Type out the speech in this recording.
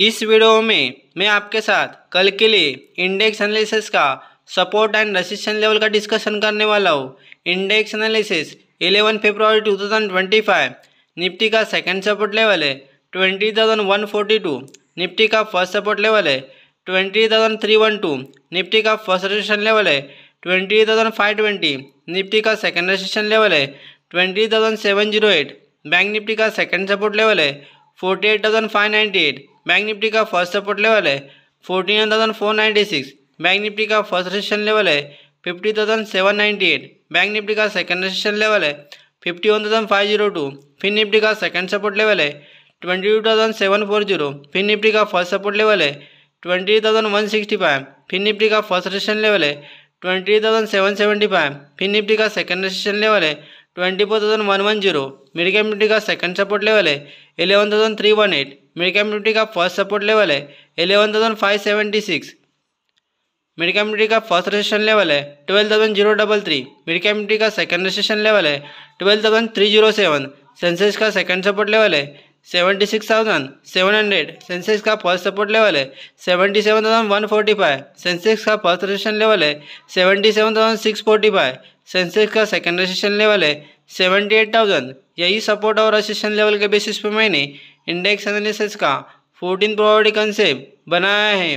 इस वीडियो में मैं आपके साथ कल के लिए इंडेक्स एनालिसिस का सपोर्ट एंड रेजिस्टेंस लेवल का डिस्कशन करने वाला हूँ। इंडेक्स एनालिसिस 11 फरवरी 2025 निफ्टी का सेकंड सपोर्ट लेवल है 20,142। निफ्टी का फर्स्ट सपोर्ट लेवल है 20,312। निफ्टी का फर्स्ट रेजिस्टेंस लेवल है 20,520। निफ्टी का सेकंड रेजिस्टेंस लेवल है 20,708। बैंक निफ्टी का सेकंड सपोर्ट लेवल है 48,598। बैंक निफ्टी का फर्स्ट सपोर्ट लेवल है 49,496। बैंक निफ्टी का फर्स्ट रेजिस्टेंस लेवल है 50,798। बैंक निफ्टी का सेकंड रेजिस्टेंस लेवल है 51,502। फिर निफ्टी का सेकंड सपोर्ट लेवल है 22,740। फिर निफ्टी का फर्स्ट सपोर्ट लेवल है 20,165। फिर निफ्टी का फर्स्ट रेजिस्टेंस लेवल है 20,775। फिर निफ्टी का सेकंड रेजिस्टेंस लेवल है 24,110। मिड कैप निफ्टी का सेकंड सपोर्ट लेवल है 11,318। मिड कैप निफ्टी का फर्स्ट सपोर्ट लेवल है 11,576। मिड कैप निफ्टी का फर्स्ट रेजिस्टेंस लेवल है 12,033। मिड कैप निफ्टी का सेकंड रेजिस्टेंस लेवल है 12,307। सेंसेक्स का सेकंड सपोर्ट लेवल है 76,700। सेंसेक्स का फर्स्ट सपोर्ट लेवल है 77,145। सेंसेक्स का फर्स्ट रेजिस्टेंस लेवल है 77,645। सेंसेक्स का सेकंड रेजिस्टेंस लेवल है 78,000। यही सपोर्ट और रेजिस्टेंस लेवल के बेसिस पे मैंने इंडेक्स एनालिसिस का 14 प्रोबेबिलिटी कंसेप्ट बनाया है।